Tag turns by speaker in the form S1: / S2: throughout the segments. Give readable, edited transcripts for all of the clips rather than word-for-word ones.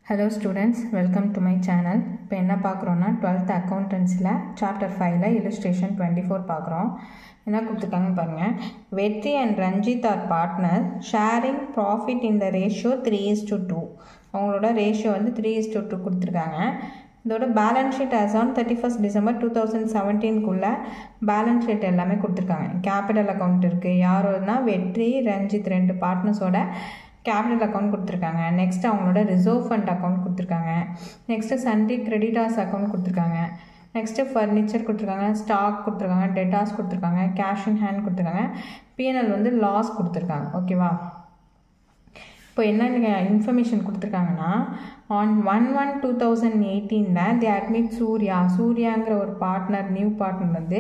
S1: Hello students, welcome to my channel. இப்போ என்ன பார்க்குறோன்னா 12th accountancyல chapter 5ல illustration 24 பார்க்குறோம். என்ன கொடுத்துருக்காங்கன்னு பாருங்கள். வெற்றி and Ranjith are partners sharing profit in the ratio 3:2. அவங்களோட ரேஷியோ வந்து 3:2 கொடுத்துருக்காங்க. இதோட balance sheet as on 31st December 2017குள்ளே பேலன்ஸ் ஷீட் எல்லாமே கொடுத்துருக்காங்க. கேபிட்டல் அக்கௌண்ட் இருக்குது. யாரோன்னா வெற்றி ரஞ்சித் ரெண்டு பார்ட்னர்ஸோட கேபிட்டல் அக்கௌண்ட் கொடுத்துருக்காங்க. நெக்ஸ்ட் அவங்களோட ரிசர்வ் ஃபண்ட் அக்கௌண்ட் கொடுத்துருக்காங்க. நெக்ஸ்ட்டு சன்ட்ரி கிரெடிட்டார்ஸ் அக்கௌண்ட் கொடுத்துருக்காங்க. நெக்ஸ்ட்டு ஃபர்னிச்சர் கொடுத்துருக்காங்க, ஸ்டாக் கொடுத்துருக்காங்க, டெட்டாஸ் கொடுத்துருக்காங்க, கேஷ் இன் ஹேண்ட் கொடுத்துருக்காங்க, பிஎன்எல் வந்து லாஸ் கொடுத்துருக்காங்க. ஓகேவா? இப்போ என்ன இன்ஃபர்மேஷன் கொடுத்துருக்காங்கன்னா on 1/1/2018 they admit சூர்யாங்கிற ஒரு பார்ட்னர் நியூ பார்ட்னர் வந்து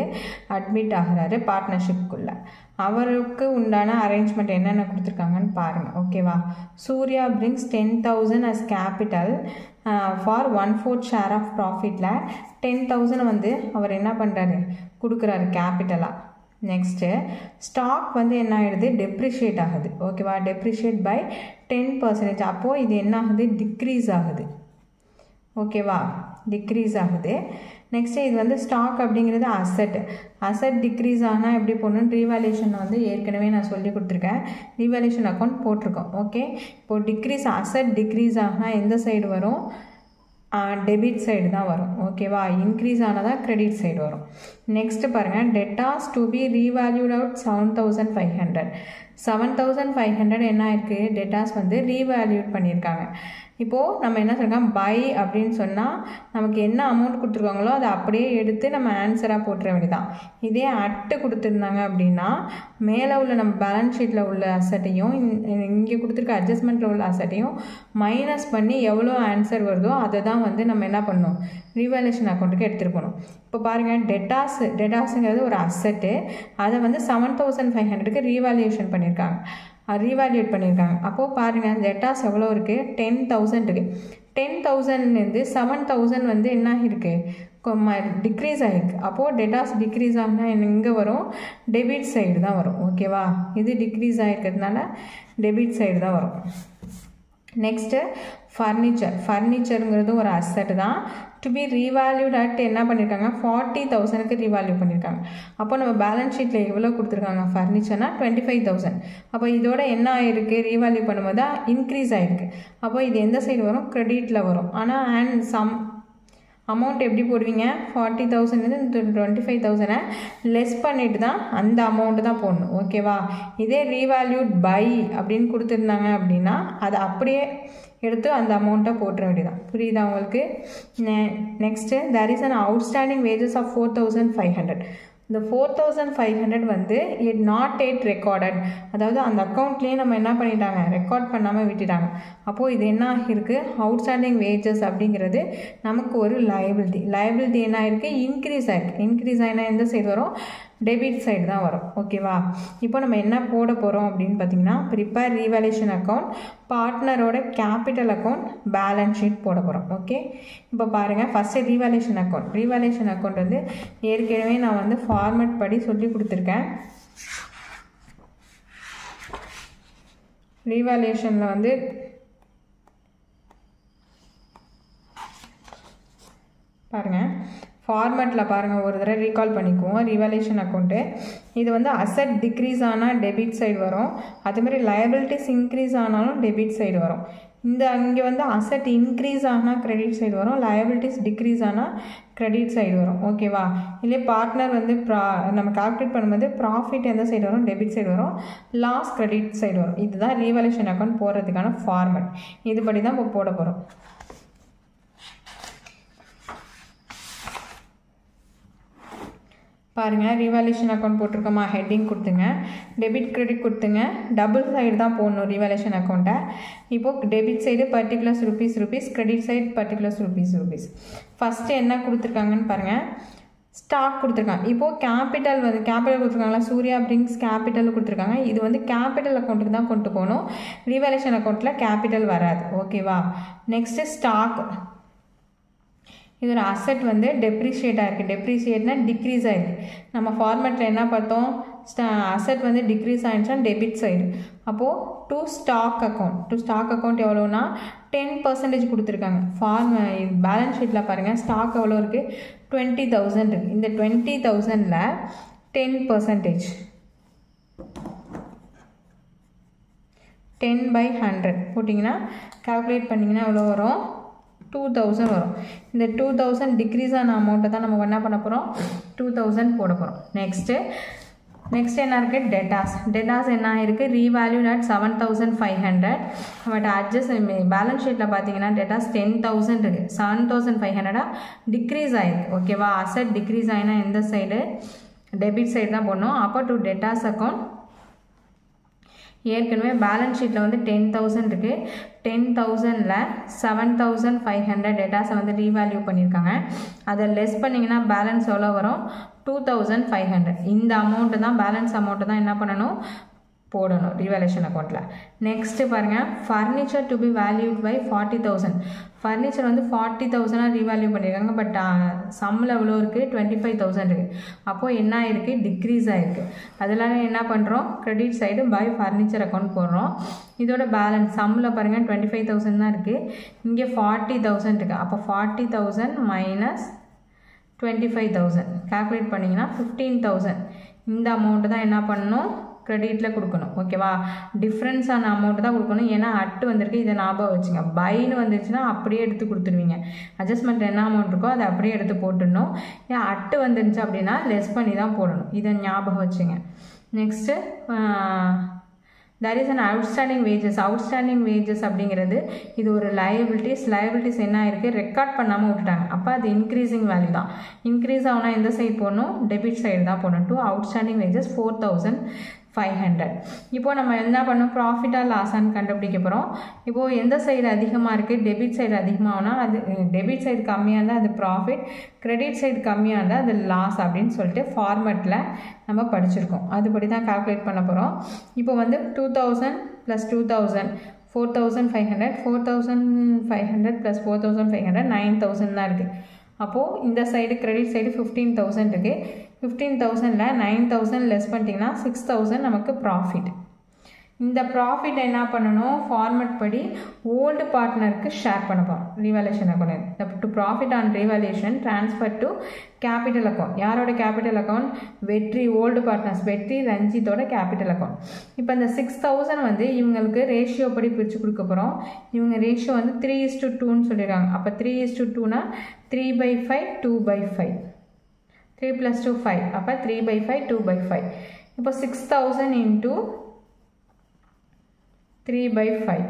S1: அட்மிட் ஆகிறாரு பார்ட்னர்ஷிப்புக்குள்ளே. அவருக்கு உண்டான அரேஞ்ச்மெண்ட் என்னென்ன கொடுத்துருக்காங்கன்னு பாருங்கள். ஓகேவா? Surya brings 10,000 as capital for 1/4 share of ப்ராஃபிட்டில் 10,000 வந்து அவர் என்ன பண்ணுறாரு கொடுக்குறாரு கேபிட்டலாக. நெக்ஸ்ட்டு ஸ்டாக் வந்து என்ன ஆகிடுது டெப்ரிஷியேட் ஆகுது. ஓகேவா? Depreciate by 10%. அப்போது இது என்ன ஆகுது டிக்ரீஸ் ஆகுது. ஓகேவா? டிக்ரீஸ் ஆகுது. நெக்ஸ்ட்டு இது வந்து ஸ்டாக் அப்படிங்கிறது அசட் டிக்ரீஸ் ஆனால் எப்படி போடணும் ரீவேல்யூஷன் வந்து ஏற்கனவே நான் சொல்லி கொடுத்துருக்கேன். ரீவேல்யூஷன் அக்கௌண்ட் போட்டிருக்கோம். ஓகே, இப்போது டிக்ரீஸ் அசட் டிக்ரீஸ் ஆனால் எந்த சைடு வரும்? டெபிட் சைடு தான் வரும். ஓகேவா? இன்க்ரீஸ் ஆனதான் கிரெடிட் சைடு வரும். நெக்ஸ்ட்டு பாருங்கள், டெட்டாஸ் டு பி ரீவேல்யூட் அவுட் 7,500. 7,500 என்ன இருக்குது டெட்டாஸ் வந்து ரீவேல்யூட் பண்ணியிருக்காங்க. இப்போது நம்ம என்ன சொல்கிறோம் பை அப்படின்னு சொன்னால் நமக்கு என்ன அமௌண்ட் கொடுத்துருக்காங்களோ அதை அப்படியே எடுத்து நம்ம ஆன்சராக போட்டுற வேண்டியதான். இதே அட்டு கொடுத்துருந்தாங்க அப்படின்னா மேலே உள்ள நம்ம பேலன்ஸ் ஷீட்டில் உள்ள அசட்டையும் இங்கே கொடுத்துருக்க அட்ஜஸ்ட்மெண்ட்டில் உள்ள அசட்டையும் மைனஸ் பண்ணி எவ்வளோ ஆன்சர் வருதோ அதை தான் வந்து நம்ம என்ன பண்ணணும் ரீவேல்யூஷன் அக்கௌண்ட்டுக்கு எடுத்துகிட்டு போகணும். இப்போ பாருங்கள் டெட்டாஸுங்கிறது ஒரு அசட்டு, அதை வந்து 7,500க்கு ரீவேல்யூஷன் பண்ணியிருக்காங்க, ரீவேல்யூட் பண்ணியிருக்காங்க. அப்போது பாருங்கள் டெட்டாஸ் எவ்வளோ இருக்குது 10,000 இருக்குது. 10,000லேருந்து 7,000 வந்து என்ன இருக்குது டிக்ரீஸ் ஆகிருக்கு. அப்போது டெட்டாஸ் டிக்ரீஸ் ஆனால் எங்கே வரும் டெபிட் சைடு தான் வரும். ஓகேவா? இது டிக்ரீஸ் ஆகிருக்கிறதுனால டெபிட் சைடு தான் வரும். நெக்ஸ்ட்டு ஃபர்னிச்சருங்கிறது ஒரு அசட் தான். டு பி ரீவேல்யூட் அட் என்ன பண்ணியிருக்காங்க 40,000க்கு ரீவேல்யூ பண்ணியிருக்காங்க. அப்போ நம்ம பேலன்ஸ் ஷீட்டில் எவ்வளோ கொடுத்துருக்காங்க ஃபர்னிச்சர்னா 25,000. அப்போ இதோட என்ன ஆகிருக்கு ரீவேல்யூ பண்ணும்போது இன்க்ரீஸ் ஆகிருக்கு. அப்போ இது எந்த சைடு வரும் கிரெடிட்டில் வரும். ஆனால் சம் அமௌண்ட் எப்படி போடுவீங்க 40,000 25,000 லெஸ் பண்ணிட்டு தான் அந்த அமௌண்ட்டு தான் போடணும். ஓகேவா? இதே ரீவேல்யூட் பை அப்படின்னு கொடுத்துருந்தாங்க அப்படின்னா அதை அப்படியே எடுத்து அந்த அமௌண்ட்டை போட்டுற வேண்டியதான். புரியுதா உங்களுக்கு? Next there is an outstanding wages of 4,500. இந்த 4,500 வந்து இட் நாட் எட் ரெக்கார்டட், அதாவது அந்த அக்கௌண்ட்லேயே நம்ம என்ன பண்ணிட்டாங்க ரெக்கார்ட் பண்ணாமல் விட்டுட்டாங்க. அப்போது இது என்ன ஆகிருக்கு அவுட்ஸ்டாண்டிங் வேஜஸ் அப்படிங்கிறது நமக்கு ஒரு லயபிலிட்டி என்ன ஆகிருக்கு இன்க்ரீஸ் ஆகிருக்கு. இன்க்ரீஸ் ஆகினா எந்த சைடு வரும் டெபிட் சைடு தான் வரும். ஓகேவா? இப்போ நம்ம என்ன போட போகிறோம் அப்படின்னு பார்த்தீங்கன்னா ப்ரிப்பேர் ரீவேல்யூஷன் அக்கௌண்ட், பார்ட்னரோட கேபிட்டல் அக்கௌண்ட், பேலன்ஸ் ஷீட் போட போகிறோம். ஓகே, இப்போ பாருங்கள் ஃபஸ்ட்டு ரீவேல்யூஷன் அக்கௌண்ட் வந்து ஏற்கனவே நான் வந்து ஃபார்மேட் படி சொல்லி கொடுத்துருக்கேன். ரீவேல்யூஷனில் வந்து பாருங்கள் ஃபார்மேட்டில் பாருங்கள் ஒரு தடவை ரீகால் பண்ணிக்குவோம். ரீவேல்யூஷன் அக்கௌண்ட்டு இது வந்து அசட் டிக்ரீஸ் ஆனால் டெபிட் சைடு வரும், அதுமாதிரி லயபிலிட்டிஸ் இன்க்ரீஸ் ஆனாலும் டெபிட் சைடு வரும். இங்கே வந்து அசட் இன்க்ரீஸ் ஆனால் கிரெடிட் சைடு வரும், லயபிலிட்டிஸ் டிக்ரீஸ் ஆனால் கிரெடிட் சைடு வரும். ஓகேவா? இல்லை பார்ட்னர் வந்து நம்ம கால்குலேட் பண்ணும்போது ப்ராஃபிட் எந்த சைடு வரும் டெபிட் சைடு வரும், லாஸ் கிரெடிட் சைடு வரும். இதுதான் ரீவேல்யூஷன் அக்கௌண்ட் போடுறதுக்கான ஃபார்மேட். இதுபடி தான் இப்போ போட போகிறோம். பாருங்கள் ரீவேல்யூஷன் அக்கௌண்ட் போட்டிருக்கோமா, ஹெட்டிங் கொடுத்துங்க, டெபிட் கிரெடிட் கொடுத்துங்க, டபுள் சைடு தான் போடணும் ரீவேல்யூஷன் அக்கௌண்ட்டை. இப்போது debit side particulars rupees, credit side particulars rupees. First என்ன கொடுத்துருக்காங்கன்னு பாருங்கள் ஸ்டாக் கொடுத்துருக்காங்க. இப்போது கேபிட்டல் கொடுத்துருக்காங்களா சூர்யா பிரிங்ஸ் கேபிட்டல் கொடுத்துருக்காங்க. இது வந்து கேபிட்டல் அக்கௌண்ட்டுக்கு தான் கொண்டு போகணும், ரீவேல்யூஷன் அக்கௌண்ட்டில் கேபிட்டல் வராது. ஓகேவா? நெக்ஸ்ட்டு ஸ்டாக் இது ஒரு அசட் வந்து டெப்ரிஷியேட் ஆகிருக்கு. டெப்ரிஷியேட்னா டிக்ரீஸ் ஆகிருக்கு. நம்ம ஃபார்மேட்டில் என்ன பார்த்தோம் அசெட் வந்து டிக்ரீஸ் ஆகிடுச்சுன்னா டெபிட் சைடு. அப்போது டு ஸ்டாக் அக்கௌண்ட் எவ்வளோனா 10% கொடுத்துருக்காங்க. பேலன்ஸ் ஷீட்டில் பாருங்கள் ஸ்டாக் எவ்வளோ இருக்குது 20,000 இருக்குது. இந்த 20,000ல் 10% 10/100 போட்டிங்கன்னா கால்குலேட் பண்ணிங்கன்னா எவ்வளோ வரும் 2,000 வரும். இந்த 2,000 டிக்ரீஸ் ஆன அமௌண்ட்டை தான் நம்ம என்ன பண்ண போகிறோம் 2,000 போட போகிறோம். நெக்ஸ்ட் என்ன இருக்குது டெட்டாஸ் என்ன இருக்குது ரீவேல்யூட் அட் 7,500. பட் அட்ஜஸ்ட் பேலன்ஸ் ஷீட்டில் பார்த்தீங்கன்னா டெட்டாஸ் 10,000 இருக்குது. 7,500 டிக்ரீஸ் ஆகிருக்கு. ஓகேவா, அசெட் டிக்ரீஸ் ஆகினா எந்த சைடு டெபிட் சைடு தான் போடணும். அப்போ டு டெட்டாஸ் அக்கௌண்ட் ஏற்கனவே பேலன்ஸ் ஷீட்டில் வந்து 10,000 இருக்குது. 10,000ல் 7,500 டேட்டாஸை வந்து ரீவேல்யூ பண்ணியிருக்காங்க. அதை லெஸ் பண்ணிங்கன்னா பேலன்ஸ் எவ்வளோ வரும் 2,500. இந்த அமௌண்ட்டு தான் பேலன்ஸ் அமௌண்ட்டு தான் என்ன பண்ணணும் போடணும் ரீவேல்யூஷன் அக்கௌண்ட்டில். நெக்ஸ்ட்டு பாருங்கள் furniture to be valued by 40,000. Furniture வந்து 40,000 ரீவேல்யூ பண்ணியிருக்காங்க. பட் சம்மில் எவ்வளோ இருக்குது 25,000 இருக்குது. அப்போது என்ன ஆகிருக்கு டிக்ரீஸ் ஆகிருக்கு. அதெல்லாம் என்ன பண்ணுறோம் credit side by furniture account போடுறோம். இதோட பேலன்ஸ் சம்மில் பாருங்கள் 25,000 தான் இருக்குது. இங்கே 40,000 இருக்குது. அப்போ 40,000 மைனஸ் 25,000 கால்குலேட் பண்ணிங்கன்னா 15,000. இந்த அமௌண்ட்டு தான் என்ன பண்ணணும் கிரெடிட்டில் கொடுக்கணும். ஓகேவா, டிஃப்ரென்ஸான அமௌண்ட்டு தான் கொடுக்கணும். ஏன்னா அட்டு வந்திருக்கு, இதை ஞாபகம் வச்சுங்க. பைன்னு வந்துருச்சுன்னா அப்படியே எடுத்து கொடுத்துருவீங்க. அட்ஜஸ்ட்மெண்ட் என்ன அமௌண்ட் இருக்கோ அதை அப்படியே எடுத்து போட்டுடணும். ஏன் அட்டு வந்துருந்துச்சு அப்படின்னா லெஸ் பண்ணி தான் போடணும். இதை ஞாபகம் வச்சுங்க. Next there is an outstanding wages அப்படிங்கிறது இது ஒரு liabilities என்ன இருக்குது ரெக்கார்ட் பண்ணாமல் விட்டுட்டாங்க. அப்போ அது இன்க்ரீஸிங் வேல்யூ தான். இன்க்ரீஸ் ஆகுனா எந்த சைடு போடணும் டெபிட் சைடு தான் போடணும். To outstanding wages 4,500. இப்போது நம்ம என்ன பண்ணோம் ப்ராஃபிட்டாக லாஸான்னு கண்டுபிடிக்க போகிறோம். இப்போது எந்த சைடு அதிகமாக இருக்குது டெபிட் சைடு அதிகமாகனா அது டெபிட் சைடு கம்மியாக இருந்தால் அது ப்ராஃபிட், கிரெடிட் சைடு கம்மியாக இருந்தால் அது லாஸ் அப்படின்னு சொல்லிட்டு ஃபார்மேட்டில் நம்ம படிச்சிருக்கோம். அதுபடி தான் கால்குலேட் பண்ண போகிறோம். இப்போ வந்து 2,000 + 2,000 4,500 4,500 + 4,500 9,000 தான் இருக்குது. அப்போது இந்த சைடு கிரெடிட் சைடு 15,000 இருக்குது. 15,000ல் 9,000 லெஸ் பண்ணிட்டீங்கன்னா 6,000 நமக்கு ப்ராஃபிட். இந்த ப்ராஃபிட் என்ன பண்ணணும் ஃபார்மேட் படி ஓல்டு பார்ட்னருக்கு ஷேர் பண்ண போகிறோம். Revaluation account to profit on revaluation transfer to capital account. யாரோட கேபிட்டல் அக்கௌண்ட் வெற்றி ஓல்டு பார்ட்னர்ஸ் வெற்றி ரஞ்சித்தோட கேபிட்டல் அக்கௌண்ட். இப்போ இந்த 6,000 வந்து இவங்களுக்கு ரேஷியோ படி பிரித்து கொடுக்க போகிறோம். இவங்க ரேஷியோ வந்து 3:2ன்னு சொல்லியிருக்காங்க. அப்போ 3:2னா 3/5 2/5 3 + 2 5. அப்போ 3/5 2/5. இப்போ 6,000 into 3/5.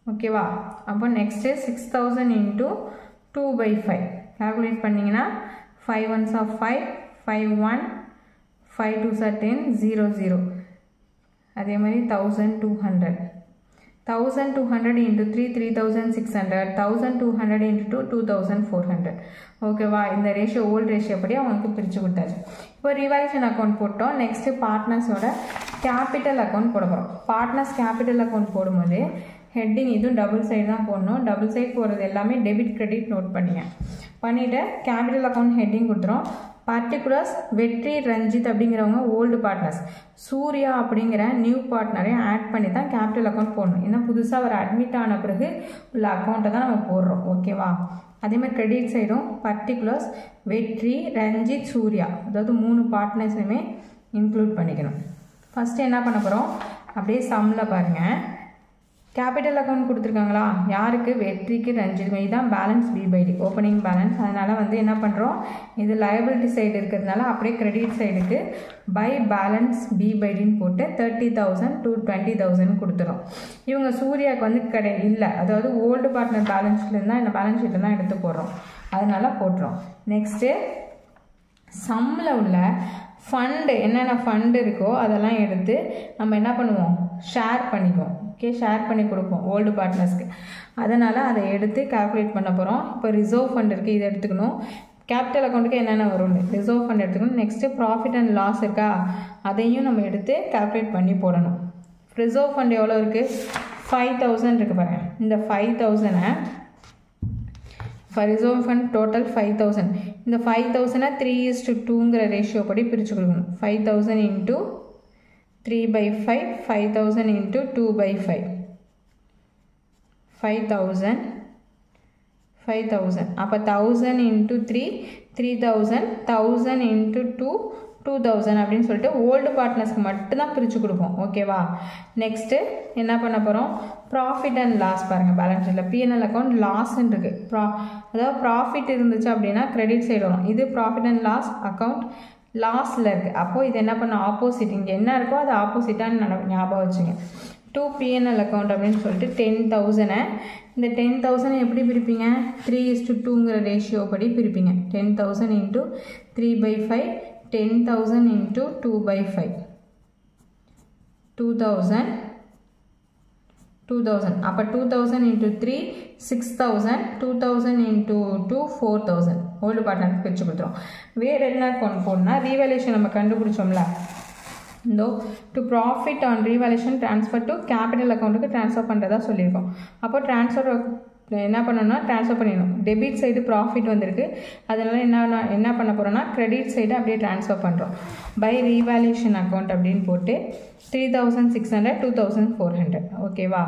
S1: ஓகேவா, அப்போ நெக்ஸ்ட்டு 6,000 into 2/5 கால்குலேட் பண்ணிங்கன்னா 5 1s are 5 5 1 5 2s are 10 0 0. அதே மாதிரி 1,200 1,200 into 3 3,600 1,200 into 2 2,400. ஓகேவா, இந்த ரேஷியோ ஓல்டு ரேஷியோ படி அவங்களுக்கு பிரித்து கொடுத்தாச்சு. இப்போ ரீவேல்யூஷன் அக்கௌண்ட் போட்டோம். நெக்ஸ்ட்டு பார்ட்னர்ஸோட கேபிட்டல் அக்கௌண்ட் போட போகிறோம். பார்ட்னர்ஸ் கேபிட்டல் அக்கௌண்ட் போடும்போது ஹெட்டிங் இதுவும் டபுள் சைடு தான் போடணும். டபுள் சைடு போடுறது எல்லாமே டெபிட் கிரெடிட் நோட் பண்ணிவிட்டு கேபிட்டல் அக்கௌண்ட் ஹெட்டிங் கொடுத்துரும். பர்டிகுலர்ஸ் வெற்றி ரஞ்சித் அப்படிங்கிறவங்க ஓல்டு பார்ட்னர்ஸ், சூர்யா அப்படிங்கிற நியூ பார்ட்னரை ஆட் பண்ணி தான் கேபிட்டல் அக்கௌண்ட் போடணும். ஏன்னா புதுசாக ஒரு அட்மிட் ஆன பிறகு உள்ள அக்கௌண்ட்டை தான் நம்ம போடுறோம். ஓகேவா, அதே மாதிரி கிரெடிட் சைடும் பர்டிகுலர்ஸ் வெற்றி ரஞ்சித் சூர்யா, அதாவது 3 பார்ட்னர்ஸுமே இன்க்ளூட் பண்ணிக்கணும். ஃபஸ்ட்டு என்ன பண்ண போகிறோம் அப்படியே சம்மில் பாருங்கள். கேபிட்டல் அக்கௌண்ட் கொடுத்துருக்காங்களா யாருக்கு வெற்றிக்கு ரஞ்சித், இதுதான் பேலன்ஸ் B/D ஓப்பனிங் பேலன்ஸ். அதனால் வந்து என்ன பண்ணுறோம் இது லயபிலிட்டி சைடு இருக்கிறதுனால அப்படியே கிரெடிட் சைடுக்கு பை பேலன்ஸ் B/Dன்னு போட்டு 30,000 to 20,000 கொடுத்துரும். இவங்க சூர்யாவுக்கு வந்து இல்லை, அதாவது ஓல்டு பார்ட்னர் பேலன்ஸ்லேருந்து தான் இந்த பேலன்ஸ் ஷீட்டில் தான் எடுத்து போடுறோம். அதனால் போட்டுரும். நெக்ஸ்ட்டு சம்மில் உள்ள ஃபண்டு என்னென்ன ஃபண்டு இருக்கோ அதெல்லாம் எடுத்து நம்ம என்ன பண்ணுவோம் ஷேர் பண்ணிக்குவோம். ஓகே, ஷேர் பண்ணி கொடுப்போம் ஓல்டு பார்ட்னர்ஸ்க்கு. அதனால் அதை எடுத்து கால்குலேட் பண்ண போகிறோம். இப்போ ரிசர்வ் ஃபண்ட் இருக்குது, இதை எடுத்துக்கணும். கேபிட்டல் அக்கௌண்ட்டுக்கு என்னென்ன வரும்னு ரிசர்வ் ஃபண்ட் எடுத்துக்கணும். நெக்ஸ்ட்டு ப்ராஃபிட் அண்ட் லாஸ் இருக்கா அதையும் நம்ம எடுத்து கால்குலேட் பண்ணி போடணும். ரிசர்வ் ஃபண்ட் எவ்வளோ இருக்குது 5,000 இருக்குது பாருங்கள். இந்த 5,000 For reserve fund total 5,000. இந்த 5,000 3:2ங்கிற ரேஷியோ படி பிரிச்சு கொடுக்கணும். 5,000 into 3/5, 5,000 into 2/5. 5,000. அப்போ 1,000 into 3, 3,000. 1,000 into 2, 2,000 அப்படின்னு சொல்லிட்டு ஓல்டு பார்ட்னர்ஸ்க்கு மட்டும்தான் பிரித்து கொடுப்போம். ஓகேவா? நெக்ஸ்ட்டு என்ன பண்ண போகிறோம்? ப்ராஃபிட் அண்ட் லாஸ் பாருங்கள். பேலன்ஸ் ஷீட்டில் பிஎன்எல் அக்கௌண்ட் லாஸ்ன்னு இருக்குது. அதாவது ப்ராஃபிட் இருந்துச்சு அப்படின்னா கிரெடிட் சைடு வரும். இது ப்ராஃபிட் அண்ட் லாஸ் அக்கௌண்ட் லாஸில் இருக்குது. அப்போது இது என்ன பண்ண ஆப்போசிட், இங்கே என்ன இருக்கோ அது ஆப்போசிட்டான்னு ஞாபகம் வச்சுங்க. 2 பிஎன்எல் அக்கௌண்ட் அப்படின்னு சொல்லிட்டு 10,000. இந்த 10,000 எப்படி பிரிப்பீங்க? 3:2ங்கிற ரேஷியோ படி பிரிப்பீங்க. 10,000 into 3/5, 10,000 into 2/5. 2,000. அப்போ 2,000 into 3, 6,000. 2,000 into 2, 4,000. ஓல்டு பார்ட்னருக்கு பிரித்து கொடுத்துரும். வேறு என்ன அக்கௌண்ட் போடணும்னா ரீவேல்யூஷன் நம்ம கண்டுபிடிச்சோம்ல. இந்த to profit on revaluation transfer to capital அக்கௌண்ட்டுக்கு ட்ரான்ஸ்ஃபர் பண்ணுறதா சொல்லியிருக்கோம். அப்போ ட்ரான்ஸ்ஃபர் என்ன பண்ணணும்னா ட்ரான்ஸ்ஃபர் பண்ணிடணும். டெபிட் சைடு ப்ராஃபிட் வந்திருக்கு, அதனால் என்ன பண்ண போகிறோம்னா கிரெடிட் சைடு அப்படியே ட்ரான்ஸ்ஃபர் பண்ணுறோம். பை ரீவேல்யூஷன் அக்கௌண்ட் அப்படின்னு போட்டு 3,600, 2,400. ஓகேவா?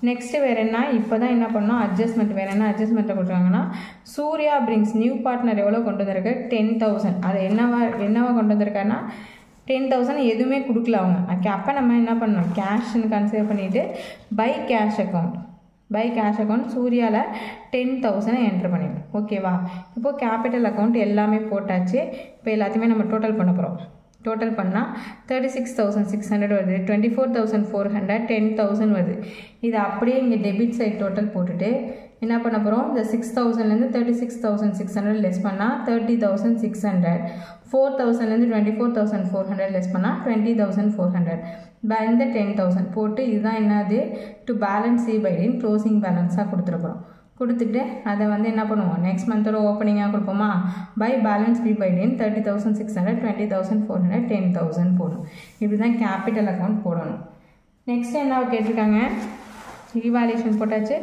S1: நெக்ஸ்ட்டு வேறு என்ன, இப்போ தான் என்ன பண்ணோம் அட்ஜஸ்ட்மெண்ட். வேறு என்ன அட்ஜஸ்ட்மெண்ட்டில் கொடுத்துருக்காங்கன்னா சூர்யா பிரிங்ஸ் நியூ பார்ட்னர் எவ்வளோ கொண்டு வந்திருக்கு? 10,000. அதை என்னவா கொண்டு வந்திருக்காருன்னா 10,000 எதுவுமே கொடுக்கல அவங்க. அப்போ நம்ம என்ன பண்ணணும்? கேஷ்ன்னு கன்சிடர் பண்ணிவிட்டு பை கேஷ் அக்கௌண்ட் சூர்யாவில் 10,000 என்ட்ரு பண்ணிடணும். ஓகேவா? இப்போது கேபிட்டல் அக்கௌண்ட் எல்லாமே போட்டாச்சு. இப்போ எல்லாத்தையுமே நம்ம டோட்டல் பண்ண போகிறோம். டோட்டல் பண்ணால் 36,600 வருது, 24,400, 10,000 வருது. இது அப்படியே இங்கே டெபிட் சைட் டோட்டல் போட்டுட்டு என்ன பண்ண போகிறோம்? இந்த 6,000லேருந்து 36,600 லெஸ் பண்ணால் 30,600, 4,000லேருந்து 24,400 லெஸ் பண்ணால் 20,400. இந்த 10,000 போட்டு இதுதான் என்னது to balance C by D closing பேலன்ஸாக கொடுத்துருக்குறோம். கொடுத்துட்டு அதை என்ன பண்ணுவோம்? நெக்ஸ்ட் மந்தோட ஓப்பனிங்காக கொடுப்போமா? By balance B by D 30,600, 20,400, 10,000 போடணும். இப்படி தான் கேபிட்டல் அக்கௌண்ட் போடணும். நெக்ஸ்ட் என்ன கேட்டிருக்காங்க? ரீவேல்யூஷன் போட்டாச்சு,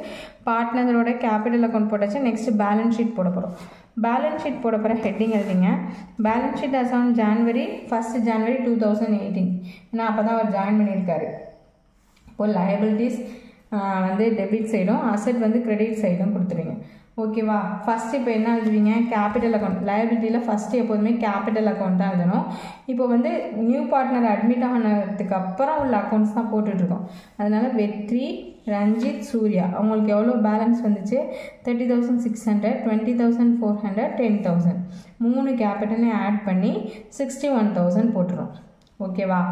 S1: பார்ட்னரோட கேபிட்டல் அக்கௌண்ட் போட்டாச்சு. நெக்ஸ்ட் பேலன்ஸ் ஷீட் போட போகிறோம். பேலன்ஸ் ஷீட் போட போகிற ஹெட்டிங் எழுதிங்க. Balance sheet as on January 1st, January 2018. ஏன்னா அப்போ தான் அவர் ஜாயின் பண்ணியிருக்காரு. இப்போது லயபிலிட்டிஸ் டெபிட் சைடும் அசெட் கிரெடிட் சைடும் கொடுத்துருவீங்க. ஓகேவா? ஃபஸ்ட்டு இப்போ என்ன எழுதுவீங்க? Capital account. லயபிலிட்டியில் ஃபஸ்ட்டு எப்போதுமே கேபிட்டல் அக்கௌண்ட் தான் எழுதணும். இப்போ நியூ பார்ட்னர் அட்மிட் ஆனதுக்கு அப்புறம் உள்ள அக்கௌண்ட்ஸ் தான் போட்டுட்ருக்கோம். அதனால் வெற்றி, ரஞ்சித், சூர்யா அவங்களுக்கு எவ்வளோ பேலன்ஸ் வந்துச்சு? 30,600, 20,400, 10,000. 3 கேபிட்டலையும் ஆட் பண்ணி 61,000 போட்டுரும். ஓகேவா?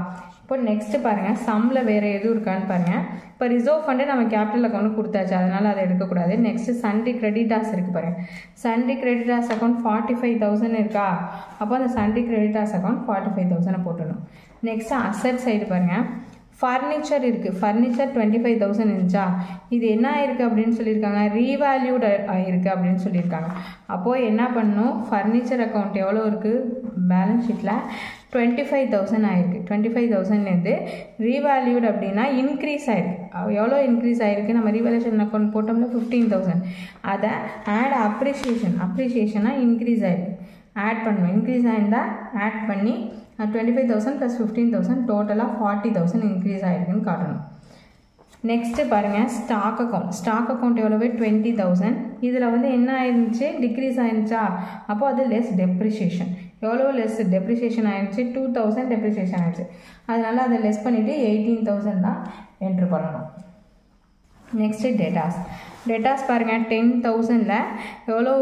S1: இப்போ நெக்ஸ்ட்டு பாருங்கள், சம்மில் வேறு எதுவும் இருக்கான்னு பாருங்கள். இப்போ ரிசர்வ் ஃபண்டு நம்ம கேபிட்டல் அக்கௌண்ட் கொடுத்தாச்சு, அதனால் அதை எடுக்கக்கூடாது. நெக்ஸ்ட்டு சண்டே கிரெடிட்டாஸ் இருக்குது பாருங்கள். சண்டே கிரெடிட்டாஸ் அக்கௌண்ட் 45,000 இருக்கா? அப்போ அந்த சண்டே கிரெடிட்டாஸ் அக்கௌண்ட் 45,000 போட்டுடணும். நெக்ஸ்ட்டு அசட் சைடு பாருங்கள். ஃபர்னிச்சர் இருக்குது. ஃபர்னிச்சர் 25,000 இருந்துச்சா? இது என்ன ஆயிருக்கு அப்படின்னு சொல்லியிருக்காங்க? ரீவேல்யூட் ஆகிருக்கு அப்படின்னு சொல்லியிருக்காங்க. அப்போது என்ன பண்ணணும்? ஃபர்னிச்சர் அக்கௌண்ட் எவ்வளோ இருக்குது? பேலன்ஸ் ஷீட்டில் 25,000 ஆயிருக்கு. 25,000லேருந்து ரீவேல்யூட் அப்படின்னா இன்க்ரீஸ் ஆகிருக்கு. எவ்வளோ இன்க்ரீஸ் ஆகிருக்கு? நம்ம ரீவேல்யூஷன் அக்கௌண்ட் போட்டோம்னா 15,000. அதை ஆட் அப்ரிஷியேஷனாக இன்க்ரீஸ் ஆகிருக்கு. ஆட் பண்ணணும். இன்க்ரீஸ் ஆகிருந்தால் ஆட் பண்ணி 25,000 + 15,000 டோட்டலாக 40,000 இன்க்ரீஸ் ஆகிருக்குன்னு காட்டணும். நெக்ஸ்ட்டு பாருங்கள், ஸ்டாக் அக்கௌண்ட் எவ்வளவு? 20,000. இதில் என்ன ஆயிருந்துச்சு? டிக்ரீஸ் ஆயிருந்துச்சா? அப்போது அது லெஸ் டெப்ரிஷியேஷன். எவ்வளோ லெஸ் டெப்ரிஷியேஷன் ஆயிடுச்சு? 2,000 டெப்ரிஷியேஷன் ஆயிடுச்சு. அதனால் அதை லெஸ் பண்ணிவிட்டு 18,000 தான் என்ட்ரு பண்ணணும். நெக்ஸ்ட்டு டேட்டாஸ் பாருங்கள். 10,000ல் எவ்வளோ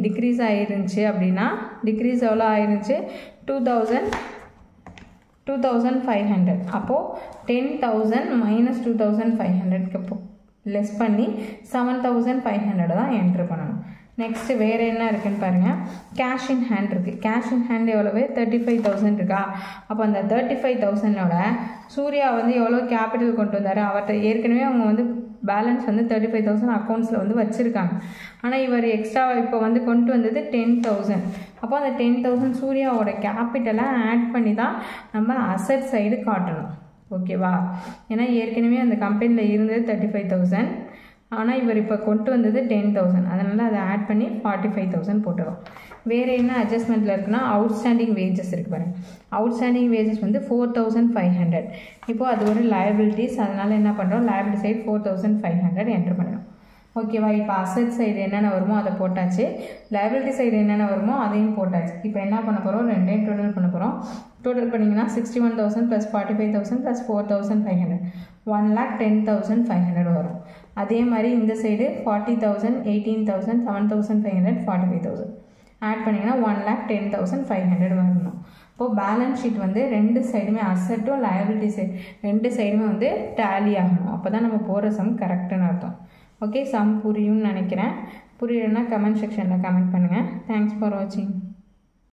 S1: டிக்ரீஸ் ஆகிருந்துச்சு அப்படின்னா டிக்ரீஸ் எவ்வளோ ஆயிருந்துச்சு? 2,500. அப்போது 10,000 - 2,500க்கு லெஸ் பண்ணி 7,500 தான் என்ட்ரு பண்ணணும். நெக்ஸ்ட்டு வேறு என்ன இருக்குதுன்னு பாருங்கள். கேஷ் இன் ஹேண்ட் இருக்குது. கேஷ் இன் ஹேண்ட் எவ்வளவு? 35,000 இருக்கா? அப்போ அந்த 35,000ஓட சூர்யா எவ்வளோ கேபிட்டல் கொண்டு வந்தார்? அவர்கிட்ட ஏற்கனவே அவங்க பேலன்ஸ் 35,000 அக்கௌண்ட்ஸில் வச்சுருக்காங்க. ஆனால் இவர் எக்ஸ்ட்ரா இப்போ கொண்டு வந்தது 10,000. அப்போ அந்த 10,000 சூர்யாவோட கேபிட்டலை ஆட் பண்ணி தான் நம்ம அசட் சைடு காட்டணும். ஓகேவா? ஏன்னா ஏற்கனவே அந்த கம்பெனியில் இருந்தது 35,000. ஆனால் இவர் இப்போ கொண்டு வந்தது 10,000, அதனால் அதை ஆட் பண்ணி 45,000 போட்டுரும். வேறு என்ன அட்ஜஸ்ட்மெண்ட்டில் இருக்குன்னா அவுட்ஸ்டாண்டிங் வேஜஸ் இருக்குது பாருங்கள். அவுட்ஸ்டாண்டிங் வேஜஸ் வந்து 4,500. இப்போது அது ஒரு லயபிலிட்டிஸ், அதனால் என்ன பண்ணுறோம், லயபிலிட்டி சைடு 4,500 என்ட்ரு பண்ணணும். ஓகேவா? இப்போ அசட் சைடு என்னென்ன வருமோ அதை போட்டாச்சு, லயபிலிட்டி சைடு என்னென்ன வருமோ அதையும் போட்டாச்சு. இப்போ என்ன பண்ண போகிறோம், ரெண்டையும் டோட்டல் பண்ண போகிறோம். டோட்டல் பண்ணிங்கன்னா 61,000 + 45,000 + 4,500 1,10,500 வரும். அதே மாதிரி இந்த சைடு 40,000 18,000 7,500 45,000 ஆட் பண்ணிங்கன்னா 1,10,500 வரணும். இப்போது பேலன்ஸ் ஷீட் வந்து ரெண்டு சைடுமே அசட்டும் லயபிலிட்டி சைடு ரெண்டு சைடுமே வந்து டேலி ஆகணும். அப்போ தான் நம்ம போகிற சம் கரெக்டுன்னு அர்த்தம். ஓகே, சம் புரியும்னு நினைக்கிறேன். புரியலன்னா கமெண்ட் செக்ஷனில் கமெண்ட் பண்ணுங்கள். தேங்க்ஸ் ஃபார் வாட்சிங்.